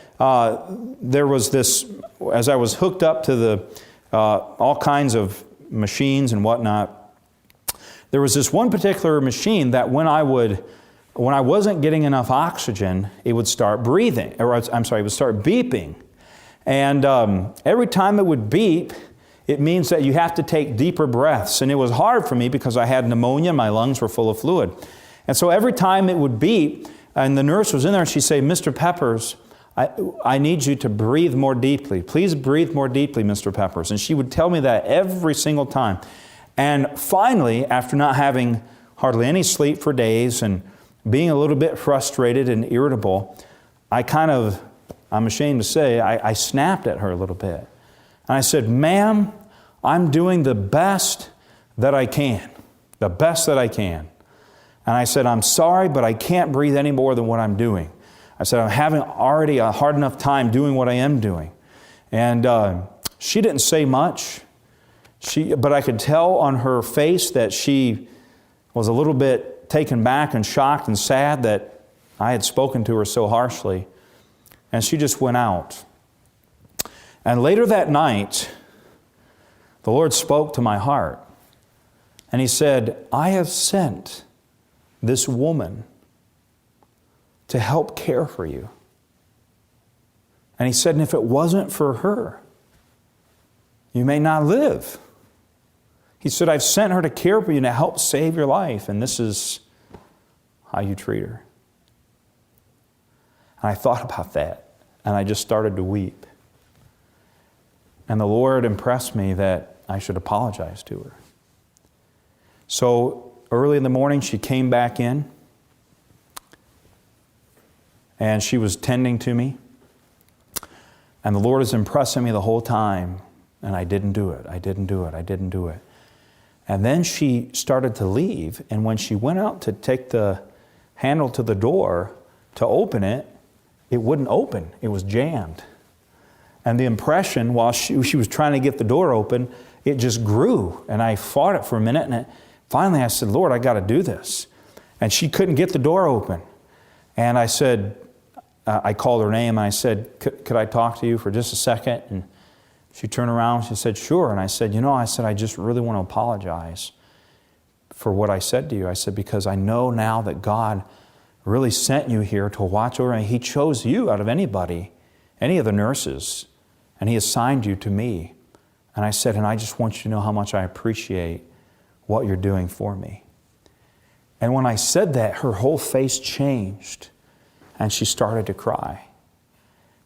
there was this, as I was hooked up to the all kinds of machines and whatnot, there was this one particular machine that when I wasn't getting enough oxygen, it would start breathing, it would start beeping. And every time it would beep, it means that you have to take deeper breaths. And it was hard for me because I had pneumonia, my lungs were full of fluid. And so every time it would beep, and the nurse was in there, and she'd say, Mr. Peppers, I need you to breathe more deeply. Please breathe more deeply, Mr. Peppers. And she would tell me that every single time. And finally, after not having hardly any sleep for days and being a little bit frustrated and irritable, I'm ashamed to say, I snapped at her a little bit. And I said, ma'am, I'm doing the best that I can. The best that I can. And I said, I'm sorry, but I can't breathe any more than what I'm doing. I said, I'm having already a hard enough time doing what I am doing. And she didn't say much, but I could tell on her face that she was a little bit taken back and shocked and sad that I had spoken to her so harshly. And she just went out. And later that night, the Lord spoke to my heart. And He said, I have sent this woman to help care for you. And He said, and if it wasn't for her, you may not live. He said, I've sent her to care for you and to help save your life, and this is how you treat her. And I thought about that, and I just started to weep. And the Lord impressed me that I should apologize to her. So early in the morning, she came back in, and she was tending to me. And the Lord was impressing me the whole time, and I didn't do it. I didn't do it. And then she started to leave, and when she went out to take the handle to the door to open it, it wouldn't open. It was jammed. And the impression, while she was trying to get the door open, it just grew. And I fought it for a minute, and finally I said, Lord, I got to do this. And she couldn't get the door open. And I said, I called her name, and I said, could I talk to you for just a second? And she turned around, she said, sure. And I said, I just really want to apologize for what I said to you. I said, because I know now that God really sent you here to watch over me. He chose you out of anybody. any of the nurses, and he assigned you to me. And I said, and I just want you to know how much I appreciate what you're doing for me. And when I said that, her whole face changed, and she started to cry.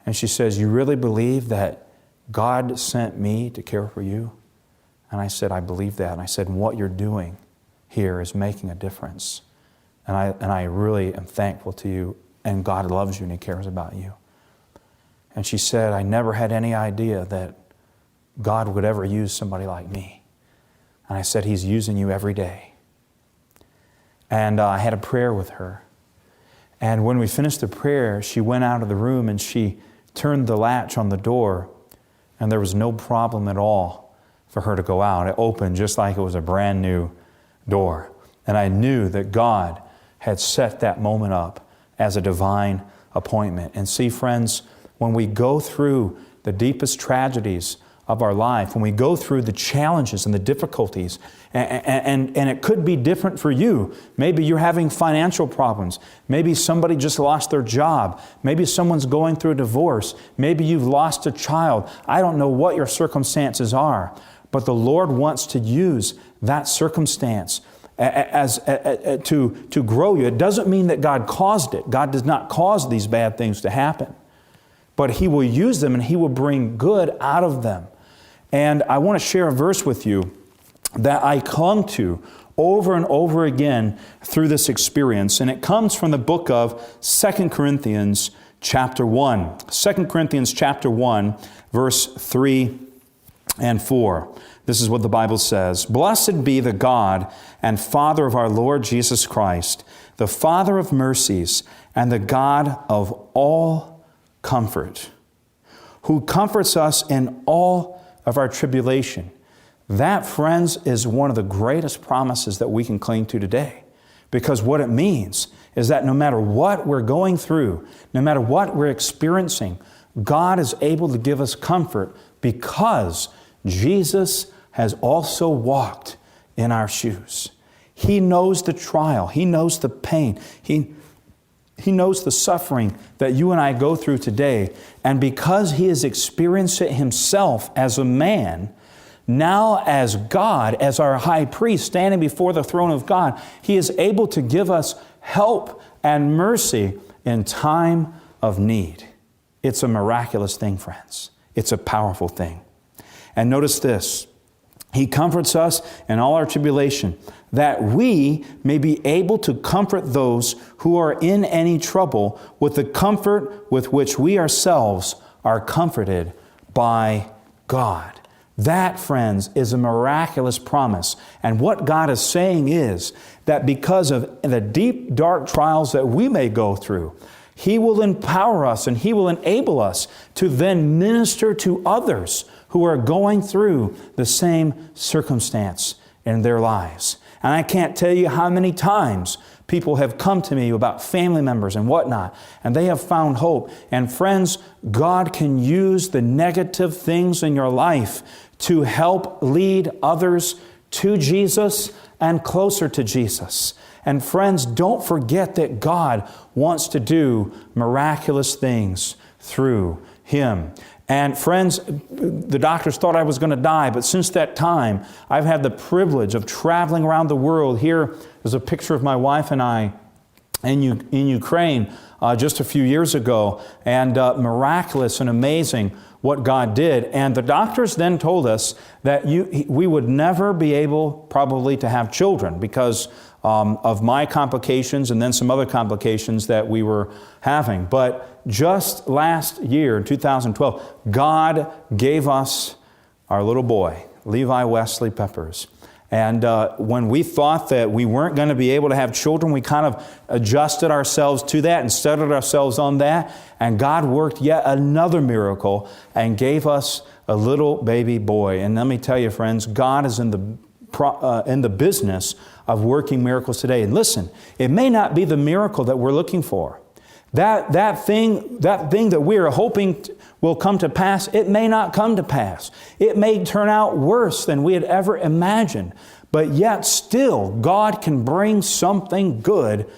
And she says, you really believe that God sent me to care for you? And I said, I believe that. And I said, and what you're doing here is making a difference. And I really am thankful to you, and God loves you and He cares about you. And she said, I never had any idea that God would ever use somebody like me. And I said, He's using you every day. And I had a prayer with her. And when we finished the prayer, she went out of the room and she turned the latch on the door, and there was no problem at all for her to go out. It opened just like it was a brand new door. And I knew that God had set that moment up as a divine appointment. And see, friends, when we go through the deepest tragedies of our life, when we go through the challenges and the difficulties, and it could be different for you. Maybe you're having financial problems. Maybe somebody just lost their job. Maybe someone's going through a divorce. Maybe you've lost a child. I don't know what your circumstances are, but the Lord wants to use that circumstance to grow you. It doesn't mean that God caused it. God does not cause these bad things to happen. But He will use them and He will bring good out of them. And I want to share a verse with you that I clung to over and over again through this experience. And it comes from the book of 2 Corinthians chapter 1. 2 Corinthians chapter 1, verse 3 and 4. This is what the Bible says. Blessed be the God and Father of our Lord Jesus Christ, the Father of mercies and the God of all comfort, who comforts us in all of our tribulation. That, friends, is one of the greatest promises that we can cling to today. Because what it means is that no matter what we're going through, no matter what we're experiencing, God is able to give us comfort because Jesus has also walked in our shoes. He knows the trial. He knows the pain. He knows the suffering that you and I go through today. And because He has experienced it Himself as a man, now as God, as our high priest standing before the throne of God, He is able to give us help and mercy in time of need. It's a miraculous thing, friends. It's a powerful thing. And notice this. He comforts us in all our tribulation, that we may be able to comfort those who are in any trouble with the comfort with which we ourselves are comforted by God. That, friends, is a miraculous promise. And what God is saying is that because of the deep, dark trials that we may go through, He will empower us and He will enable us to then minister to others who are going through the same circumstance in their lives. And I can't tell you how many times people have come to me about family members and whatnot, and they have found hope. And friends, God can use the negative things in your life to help lead others to Jesus and closer to Jesus. And friends, don't forget that God wants to do miraculous things through Him. And friends, the doctors thought I was going to die, but since that time, I've had the privilege of traveling around the world. Here is a picture of my wife and I in Ukraine just a few years ago, and miraculous and amazing what God did. And the doctors then told us that we would never be able probably to have children because of my complications and then some other complications that we were having. But just last year, in 2012, God gave us our little boy, Levi Wesley Peppers. And when we thought that we weren't going to be able to have children, we kind of adjusted ourselves to that and settled ourselves on that. And God worked yet another miracle and gave us a little baby boy. And let me tell you, friends, God is in the business of working miracles today. And listen, it may not be the miracle that we're looking for. That thing that we are hoping will come to pass, it may not come to pass. It may turn out worse than we had ever imagined. But yet still, God can bring something good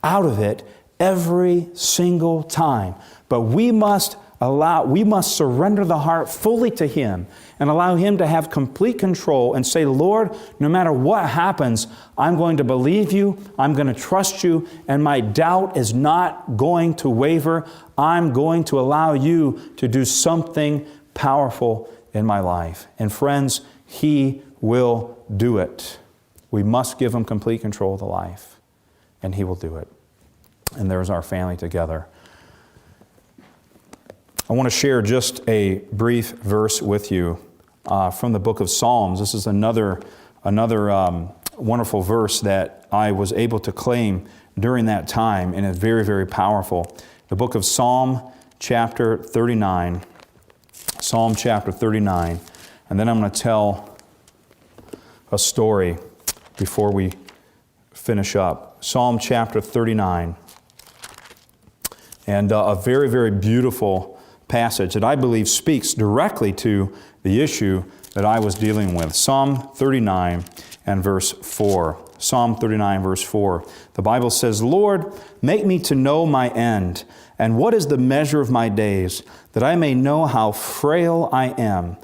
out of it every single time. But we must We must surrender the heart fully to Him and allow Him to have complete control and say, Lord, no matter what happens, I'm going to believe You, I'm going to trust You, and my doubt is not going to waver. I'm going to allow You to do something powerful in my life. And friends, He will do it. We must give Him complete control of the life, and He will do it. And there's our family together. I want to share just a brief verse with you from the book of Psalms. This is another wonderful verse that I was able to claim during that time, and it's very, very powerful. The book of Psalm chapter 39. Psalm chapter 39. And then I'm going to tell a story before we finish up. Psalm chapter 39. And a very, very beautiful passage that I believe speaks directly to the issue that I was dealing with. Psalm 39 and verse 4. Psalm 39 verse 4. The Bible says, Lord, make me to know my end, and what is the measure of my days, that I may know how frail I am.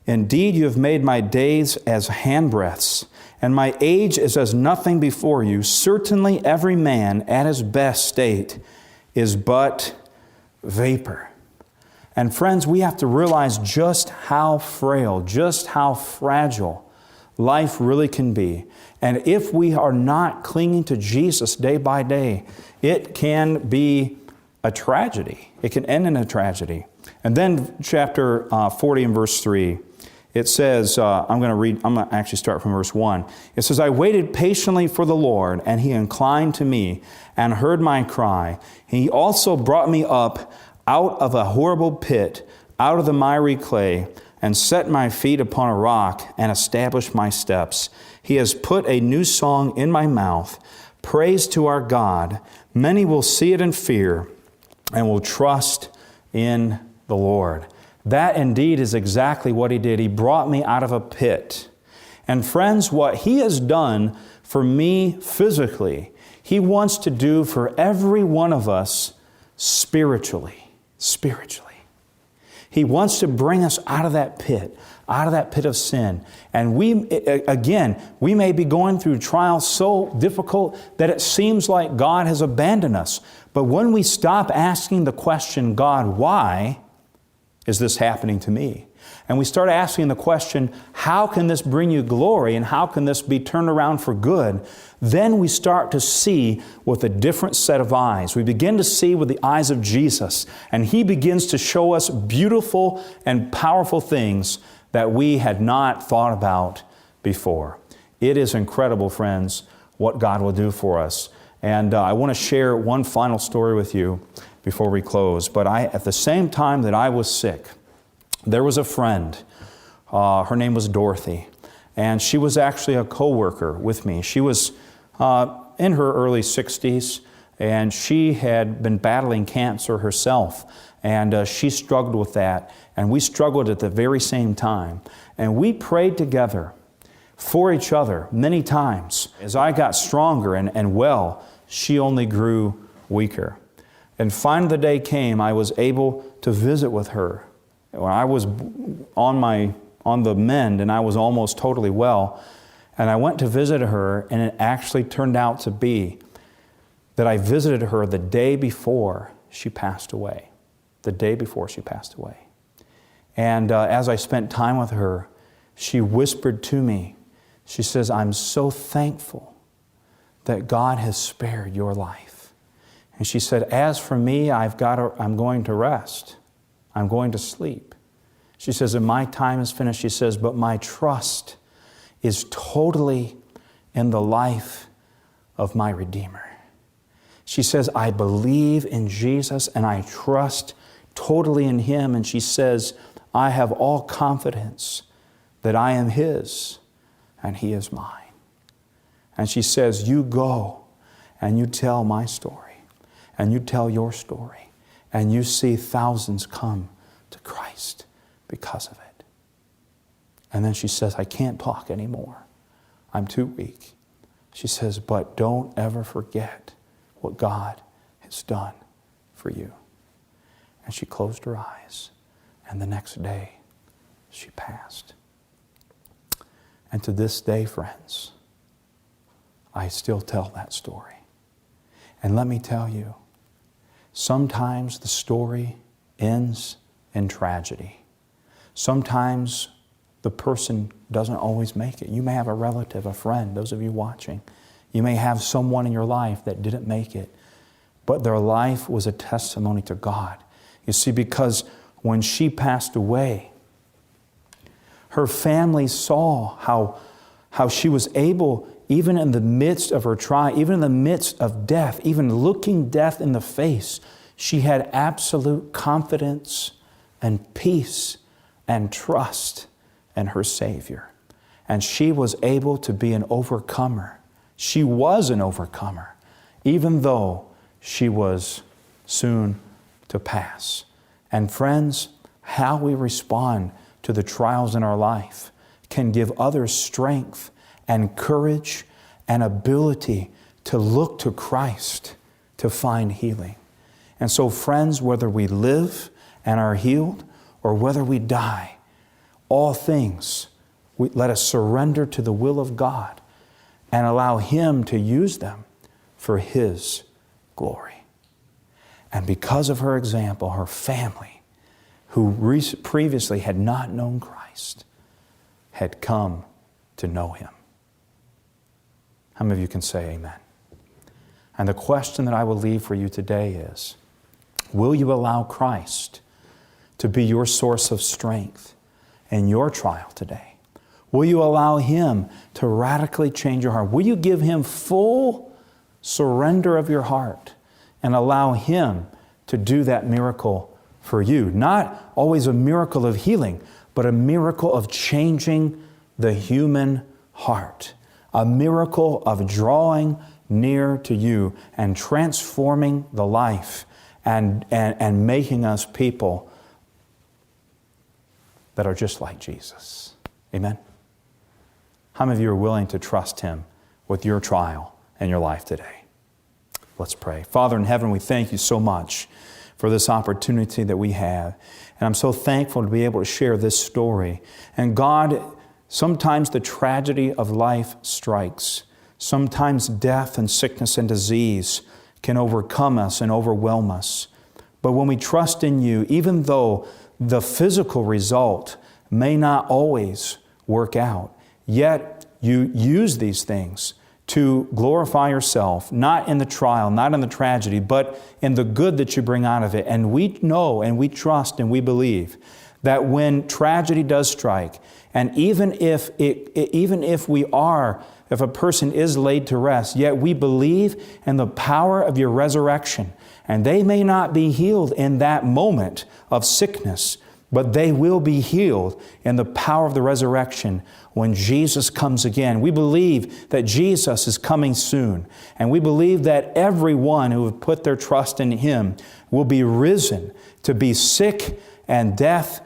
Indeed, You have made my days as handbreadths, and my age is as nothing before You. Certainly every man at his best state is but vapor. And friends, we have to realize just how frail, just how fragile life really can be. And if we are not clinging to Jesus day by day, it can be a tragedy. It can end in a tragedy. And then chapter 40 and verse 3, it says, I'm going to actually start from verse 1. It says, I waited patiently for the Lord, and He inclined to me and heard my cry. He also brought me up out of a horrible pit, out of the miry clay, and set my feet upon a rock and established my steps. He has put a new song in my mouth, praise to our God. Many will see it and fear and will trust in the Lord. That indeed is exactly what He did. He brought me out of a pit. And friends, what He has done for me physically, He wants to do for every one of us spiritually. Spiritually. He wants to bring us out of that pit of sin. And we may be going through trials so difficult that it seems like God has abandoned us. But when we stop asking the question, God, why is this happening to me? And we start asking the question, how can this bring You glory and how can this be turned around for good? Then we start to see with a different set of eyes. We begin to see with the eyes of Jesus, and He begins to show us beautiful and powerful things that we had not thought about before. It is incredible, friends, what God will do for us. And I want to share one final story with you before we close. But at the same time that I was sick, there was a friend. Her name was Dorothy. And she was actually a co-worker with me. She was in her early 60s, and she had been battling cancer herself. And she struggled with that. And we struggled at the very same time. And we prayed together for each other many times. As I got stronger and well, she only grew weaker. And finally the day came, I was able to visit with her. When I was on the mend and I was almost totally well, and I went to visit her, and it actually turned out to be that I visited her the day before she passed away. The day before she passed away. And as I spent time with her, she whispered to me, she says, I'm so thankful that God has spared your life. And she said, as for me, I'm going to rest. I'm going to sleep. She says, and my time is finished. She says, but my trust is totally in the life of my Redeemer. She says, I believe in Jesus and I trust totally in Him. And she says, I have all confidence that I am His and He is mine. And she says, you go and you tell my story and you tell your story and you see thousands come to Christ because of it. And then she says, I can't talk anymore. I'm too weak. She says, but don't ever forget what God has done for you. And she closed her eyes. And the next day, she passed. And to this day, friends, I still tell that story. And let me tell you, sometimes the story ends in tragedy. Sometimes the person doesn't always make it. You may have a relative, a friend, those of you watching. You may have someone in your life that didn't make it, but their life was a testimony to God. You see, because when she passed away, her family saw how she was able, even in the midst of her trial, even in the midst of death, even looking death in the face, she had absolute confidence and peace and trust in her Savior. And she was able to be an overcomer. She was an overcomer, even though she was soon to pass. And friends, how we respond to the trials in our life can give others strength and courage and ability to look to Christ to find healing. And so, friends, whether we live and are healed or whether we die, all things, let us surrender to the will of God and allow Him to use them for His glory. And because of her example, her family, who previously had not known Christ, had come to know Him. How many of you can say amen? And the question that I will leave for you today is, will you allow Christ to be your source of strength in your trial today? Will you allow Him to radically change your heart? Will you give Him full surrender of your heart and allow Him to do that miracle for you? Not always a miracle of healing, but a miracle of changing the human heart. A miracle of drawing near to you and transforming the life and making us people that are just like Jesus. Amen? How many of you are willing to trust Him with your trial and your life today? Let's pray. Father in heaven, we thank You so much for this opportunity that we have. And I'm so thankful to be able to share this story. And God, sometimes the tragedy of life strikes. Sometimes death and sickness and disease can overcome us and overwhelm us. But when we trust in You, even though the physical result may not always work out, yet You use these things to glorify Yourself, not in the trial, not in the tragedy, but in the good that You bring out of it. And we know and we trust and we believe that when tragedy does strike, and even if a person is laid to rest, yet we believe in the power of Your resurrection. And they may not be healed in that moment of sickness, but they will be healed in the power of the resurrection when Jesus comes again. We believe that Jesus is coming soon. And we believe that everyone who have put their trust in Him will be risen to be sick and death,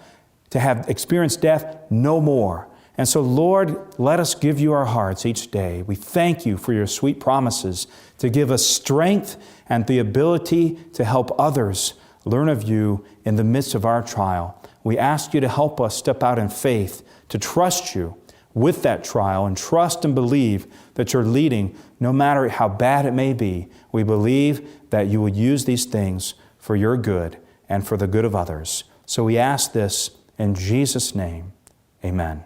to have experienced death no more. And so, Lord, let us give You our hearts each day. We thank You for Your sweet promises to give us strength and the ability to help others learn of You in the midst of our trial. We ask You to help us step out in faith, to trust You with that trial and trust and believe that You're leading no matter how bad it may be. We believe that You would use these things for Your good and for the good of others. So we ask this in Jesus' name. Amen.